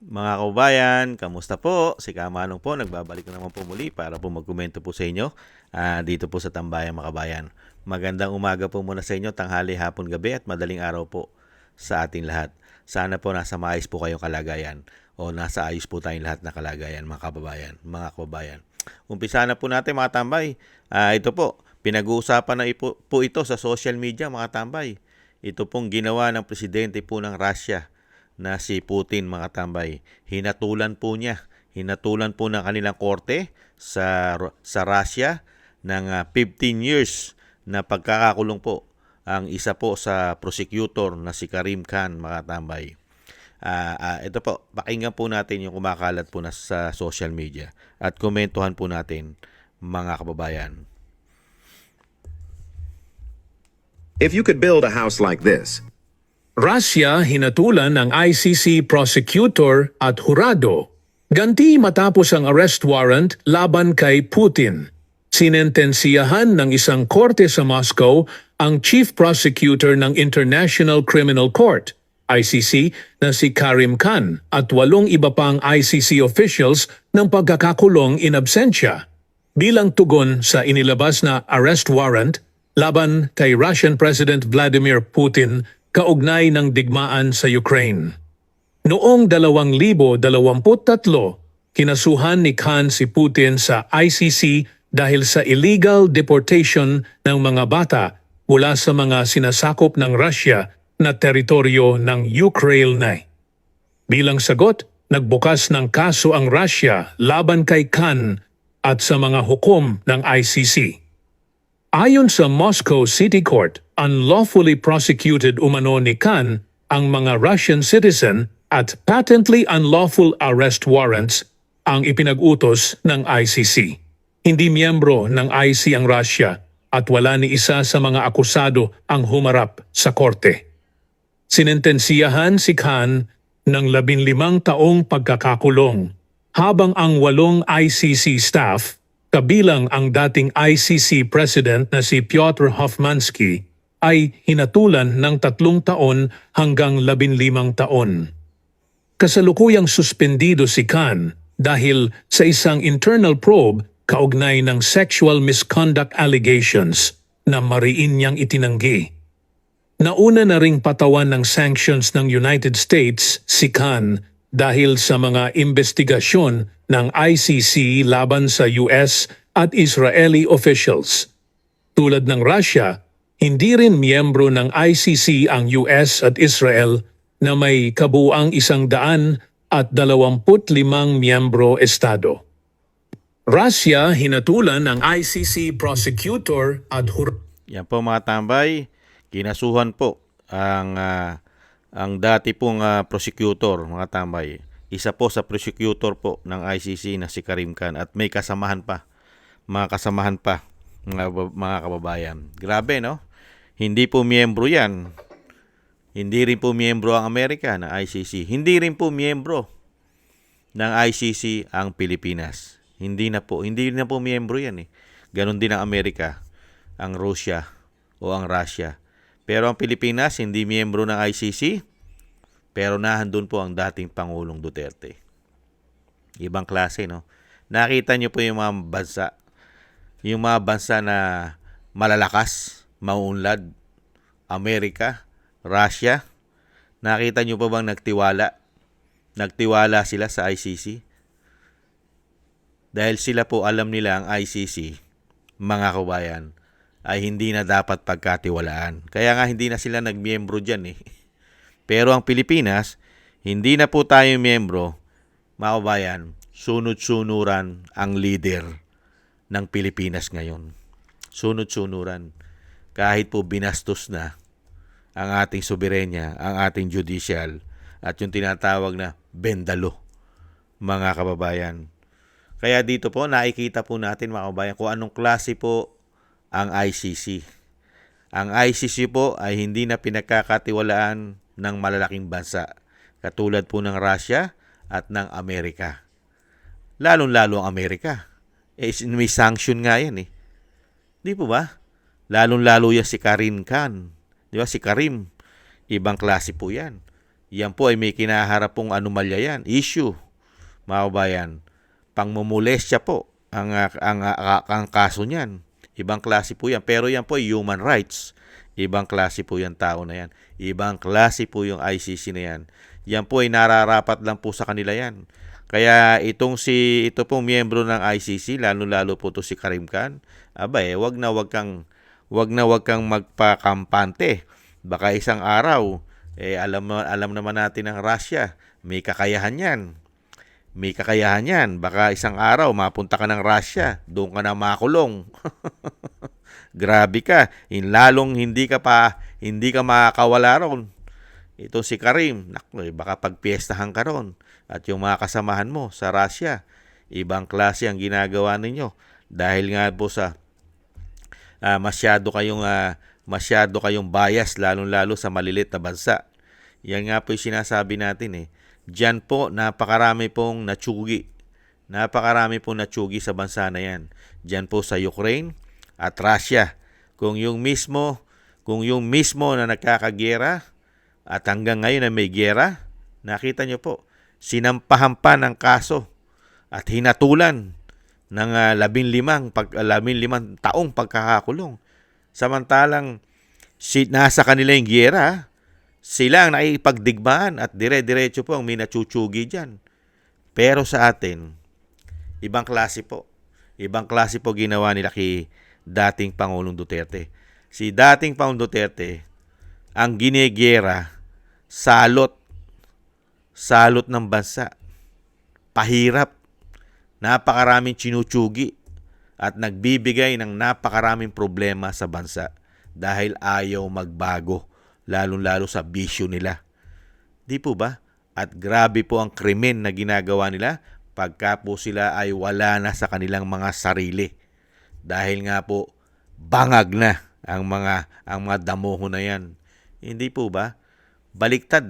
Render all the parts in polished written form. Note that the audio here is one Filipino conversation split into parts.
Mga kababayan, kamusta po? Si Kamanong po, nagbabalik na naman po muli para po magkomento po sa inyo dito po sa Tambayang Makabayan. Magandang umaga po muna sa inyo, tanghali, hapon, gabi at madaling araw po sa ating lahat. Sana po nasa maayos po kayong kalagayan o nasa ayos po tayong lahat na kalagayan mga kababayan. Umpisa na po natin mga tambay. Ito po, pinag-uusapan na po ito sa social media mga tambay. Ito pong ginawa ng presidente po ng Russia na si Putin mga tambay. Hinatulan po ng kanilang korte sa Russia ng 15 years na pagkakakulong po ang isa po sa prosecutor na si Karim Khan mga tambay. Ito po, pakinggan po natin yung kumakalat po na sa social media at komentuhan po natin mga kababayan. If you could build a house like this, Russia hinatulan ng ICC prosecutor at hurado. Ganti matapos ang arrest warrant laban kay Putin. Sinentensiyahan ng isang korte sa Moscow ang chief prosecutor ng International Criminal Court, ICC, na si Karim Khan at 8 iba pang ICC officials ng pagkakakulong in absentia. Bilang tugon sa inilabas na arrest warrant laban kay Russian President Vladimir Putin kaugnay ng digmaan sa Ukraine. Noong 2023, kinasuhan ni Khan si Putin sa ICC dahil sa illegal deportation ng mga bata mula sa mga sinasakop ng Russia na teritoryo ng Ukraine. Bilang sagot, nagbukas ng kaso ang Russia laban kay Khan at sa mga hukom ng ICC. Ayon sa Moscow City Court, unlawfully prosecuted umano ni Khan ang mga Russian citizen at patently unlawful arrest warrants ang ipinag-utos ng ICC. Hindi miyembro ng ICC ang Russia at wala ni isa sa mga akusado ang humarap sa korte. Sinentensiyahan si Khan ng 15 taong pagkakakulong, habang ang 8 ICC staff kabilang ang dating ICC President na si Piotr Hofmansky ay hinatulan ng 3 taon hanggang 15 taon. Kasalukuyang suspendido si Khan dahil sa isang internal probe kaugnay ng sexual misconduct allegations na mariin niyang itinanggi. Nauna na ring patawan ng sanctions ng United States si Khan dahil sa mga investigasyon ng ICC laban sa US at Israeli officials. Tulad ng Russia, hindi rin miyembro ng ICC ang US at Israel na may kabuuang 125 miyembro estado. Russia hinatulan ng ICC prosecutor at Yan po mga tambay, kinasuhan po ang dati pong prosecutor mga tambay. Isa po sa prosecutor po ng ICC na si Karim Khan at may kasamahan pa, mga kababayan. Grabe no? Hindi po miyembro yan. Hindi rin po miyembro ang Amerika ng ICC. Hindi rin po miyembro ng ICC ang Pilipinas. Hindi na po miyembro yan eh. Ganon din ang Amerika, ang Russia o ang Russia. Pero ang Pilipinas hindi miyembro ng ICC. Pero nahandun po ang dating Pangulong Duterte. Ibang klase, no? Nakita niyo po yung mga bansa na malalakas, mauunlad, Amerika, Russia. Nakita niyo pa bang nagtiwala sila sa ICC? Dahil sila po alam nila ang ICC, mga kabayan, ay hindi na dapat pagkatiwalaan. Kaya nga hindi na sila nagmiyembro dyan eh. Pero ang Pilipinas, hindi na po tayo miyembro, mga kabayan, sunod-sunuran ang leader ng Pilipinas ngayon. Sunod-sunuran. Kahit po binastos na ang ating soberenya, ang ating judicial, at yung tinatawag na bendalo, mga kababayan. Kaya dito po, nakikita po natin mga kababayan kung anong klase po ang ICC. Ang ICC po ay hindi na pinagkakatiwalaan ng malalaking bansa, katulad po ng Russia at ng Amerika. Lalong-lalo ang Amerika. May sanction nga yan eh. Di po ba? Lalong-lalo yan si Karim Khan. Di ba? Si Karim, ibang klase po yan. Yan po ay may kinaharap pong anomalya yan, issue, mga kabayan. Pangmumulestya po ang kaso niyan. Ibang klase po yan. Pero yan po ay human rights. Ibang klase po yung tao na yan. Ibang klase po yung ICC na yan. Yan po ay nararapat lang po sa kanila yan. Kaya ito pong miyembro ng ICC, lalo-lalo po to si Karim Khan, wag na wag kang magpakampante. Baka isang araw, alam naman natin ng Russia, may kakayahan yan. May kakayahan yan. Baka isang araw, mapunta ka ng Russia, doon ka na makulong. Grabe ka. Lalong hindi ka makakawala ron. Ito si Karim, baka pagpiestahan ka ron. At yung mga kasamahan mo sa Russia, ibang klase ang ginagawa ninyo. Dahil nga po sa masyado kayong bias, lalong-lalo sa malilit na bansa. Yan nga po yung sinasabi natin. Diyan po, napakarami pong natsugi. Napakarami pong natsugi sa bansa na yan. Diyan po sa Ukraine at Russia. Kung yung mismo na nagkakagera at hanggang ngayon na may gera, nakita nyo po, sinampahan pa ng kaso at hinatulan ng 15 taong pagkakakulong. Samantalang nasa kanila yung giyera, sila ang nakikipagdigmaan at dire-diretso po ang may natsuchugi dyan. Pero sa atin, ibang klase po. Ibang klase po ginawa nila kay dating Pangulong Duterte. Si dating Pangulong Duterte, ang ginigera, salot ng bansa. Pahirap. Napakaraming tsinuchugi at nagbibigay ng napakaraming problema sa bansa dahil ayaw magbago, lalong-lalo sa bisyo nila. Di po ba? At grabe po ang krimen na ginagawa nila pagka po sila ay wala na sa kanilang mga sarili. Dahil nga po, bangag na ang mga damuho na yan. Hindi po ba? Baliktad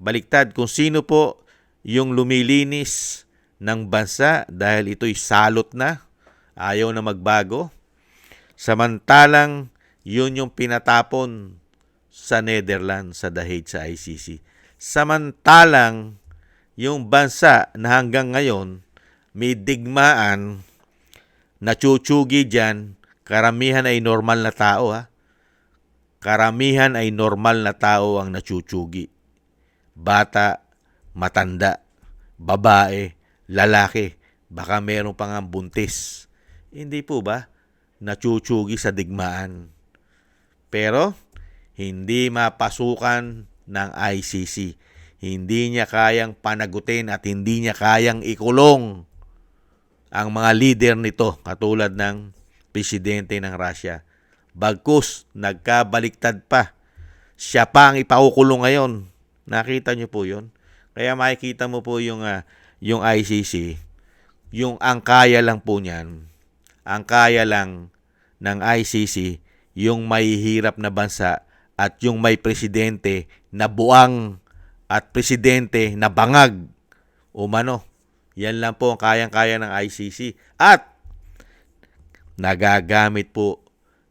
Baliktad kung sino po yung lumilinis ng bansa dahil ito'y salot na, ayaw na magbago. Samantalang yun yung pinatapon sa Netherlands, sa The Hague, sa ICC. Samantalang yung bansa na hanggang ngayon may digmaan, natsuchugi dyan, karamihan ay normal na tao. Karamihan ay normal na tao ang natsuchugi. Bata, matanda, babae, lalaki, baka meron pang buntis. Hindi po ba? Natsuchugi sa digmaan. Pero, hindi mapasukan ng ICC. Hindi niya kayang panagutin at hindi niya kayang ikulong ang mga leader nito, katulad ng presidente ng Russia. Bagkus, nagkabaliktad pa. Siya pa ang ipakukulong ngayon. Nakita niyo po yun? Kaya makikita mo po yung ICC, ang kaya lang po niyan, ang kaya lang ng ICC, yung mahihirap na bansa at yung may presidente na buang at presidente na bangag. Umano, yan lang po ang kayang-kaya ng ICC. At nagagamit po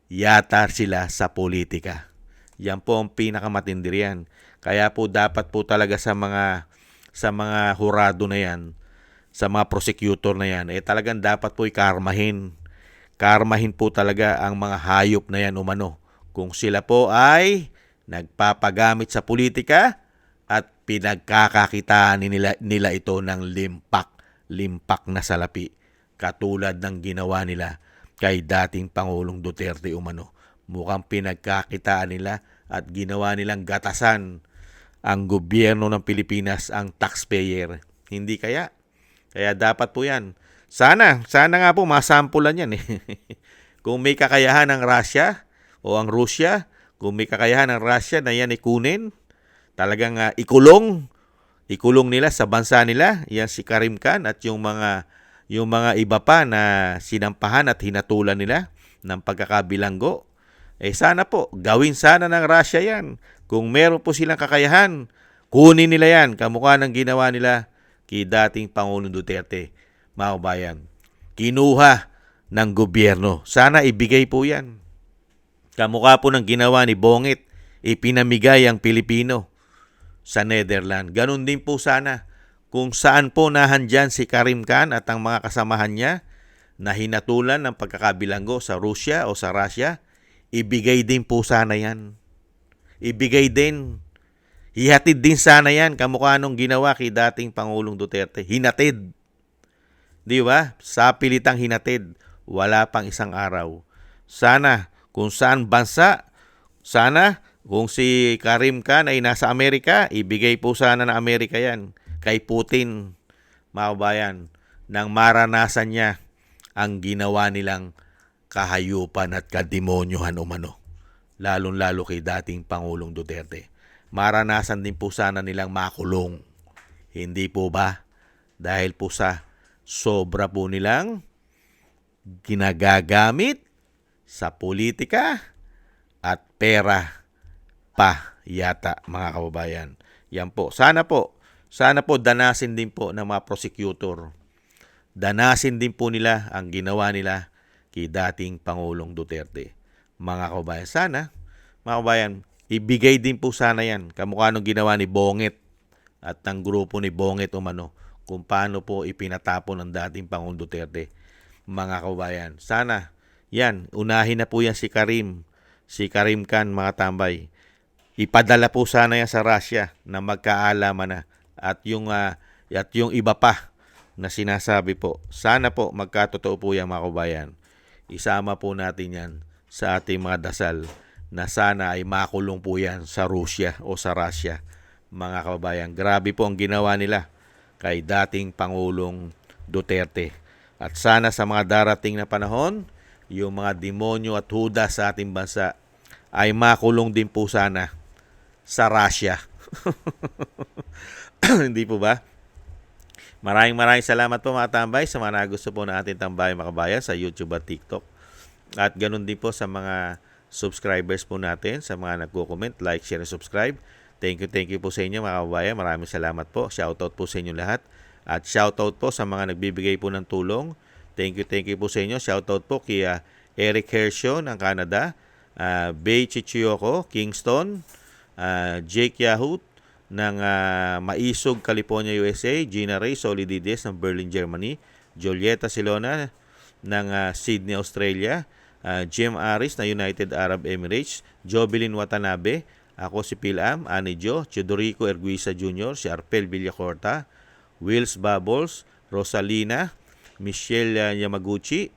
yata sila sa politika. Yan po ang pinakamatindi riyan. Kaya po dapat po talaga sa mga hurado na yan, sa mga prosecutor na yan, talagang dapat po ikarmahin. Karmahin po talaga ang mga hayop na yan umano. Kung sila po ay nagpapagamit sa politika at pinagkakakitaan nila ito ng limpak na salapi. Katulad ng ginawa nila kay dating Pangulong Duterte umano. Mukhang pinagkakitaan nila at ginawa nilang gatasan ang gobyerno ng Pilipinas, ang taxpayer. Hindi kaya? Kaya dapat po yan. Sana nga po masampulan yan Kung may kakayahan ng Russia o ang Russia, kung may kakayahan ng Russia na yan ikunin, talagang ikulong nila sa bansa nila, yan si Karim Khan at yung mga iba pa na sinampahan at hinatulan nila ng pagkakabilanggo. Sana po, gawin sana ng Russia yan. Kung meron po silang kakayahan, kunin nila yan. Kamukha ng ginawa nila kay dating Pangulong Duterte. Mga kabayan, kinuha ng gobyerno. Sana ibigay po yan. Kamukha po ng ginawa ni Bongit, ipinamigay ang Pilipino. sa Netherlands. Ganon din po sana kung saan po nahandyan si Karim Khan at ang mga kasamahan niya na hinatulan ng pagkakabilanggo sa Russia o sa Russia, ibigay din po sana yan. Ibigay din. Hihatid din sana yan, kamukha nung ginawa kay dating Pangulong Duterte. Hinatid. Di ba? Sa pilitang hinatid. Wala pang isang araw. Sana, kung saan bansa, sana, kung si Karim Khan ay nasa Amerika, ibigay po sana ng Amerika yan kay Putin, mga kabayan, nang maranasan niya ang ginawa nilang kahayupan at kademonyohan umano. Lalong-lalo kay dating Pangulong Duterte. Maranasan din po sana nilang makulong. Hindi po ba? Dahil po sa sobra po nilang ginagagamit sa politika at pera pa yata, mga kababayan. Yan po. Sana po danasin din po ng mga prosecutor. Danasin din po nila ang ginawa nila kay dating Pangulong Duterte. Mga kababayan, sana, mga kababayan, ibigay din po sana yan. Kamukha nung ginawa ni Bonget at ng grupo ni Bonget umano kung paano po ipinatapon ng dating Pangulong Duterte. Mga kababayan, sana, yan, unahin na po yan si Karim Khan, mga tambay. Ipadala po sana yan sa Russia na magkaalaman na at yung iba pa na sinasabi po. Sana po magkatotoo po yan, mga kababayan. Isama po natin yan sa ating mga dasal na sana ay makulong po yan sa Russia o sa Russia, mga kababayan. Grabe po ang ginawa nila kay dating Pangulong Duterte. At sana sa mga darating na panahon, yung mga demonyo at huda sa ating bansa ay makulong din po sana sa Russia. Hindi po ba? Maraming salamat po, mga tambay, sa mga nagusto po na ating tambay, mga kabayan, sa YouTube at TikTok. At ganun din po sa mga subscribers po natin, sa mga nagko-comment, like, share, and subscribe. Thank you po sa inyo, mga kababayan. Maraming salamat po. Shoutout po sa inyo lahat. At shoutout po sa mga nagbibigay po ng tulong. Thank you po sa inyo. Shoutout po kay Eric Hershaw ng Canada, Bei Chichiyoko, Kingston, Jake Yahut ng Maisog, California, USA, Gina Ray Solidides ng Berlin, Germany, Julieta Silona ng Sydney, Australia, Jim Aris na United Arab Emirates, Jovelyn Watanabe, ako si Pilam, Ani Jo, Chidorico Erguisa Jr., si Arpel Villacorta, Wills Bubbles, Rosalina, Michelle Yamaguchi,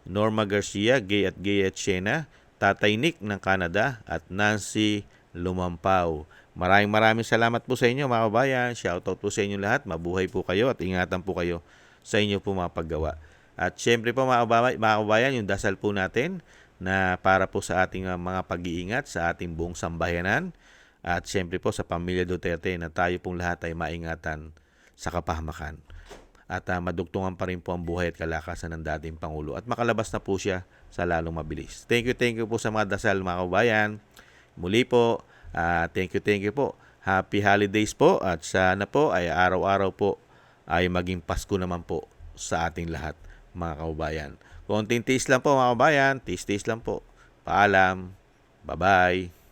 Norma Garcia, Gay at Shena, Tatay Nick ng Canada, at Nancy Lumampaw. Maraming salamat po sa inyo, mga kabayan. Shoutout po sa inyo lahat. Mabuhay po kayo at ingatan po kayo sa inyo po mga paggawa. At syempre po, mga kabayan, yung dasal po natin na para po sa ating mga pag-iingat sa ating buong sambayanan. At syempre po sa pamilya Duterte na tayo pong lahat ay maingatan sa kapahamakan. At madugtungan pa rin po ang buhay at kalakasan ng dating Pangulo. At makalabas na po siya sa lalong mabilis. Thank you po sa mga dasal, mga kabayan. Muli po, thank you po. Happy holidays po at sana po ay araw-araw po ay maging Pasko naman po sa ating lahat, mga kababayan. Konting tiis lang po, mga kababayan. Tiis lang po. Paalam. Bye-bye.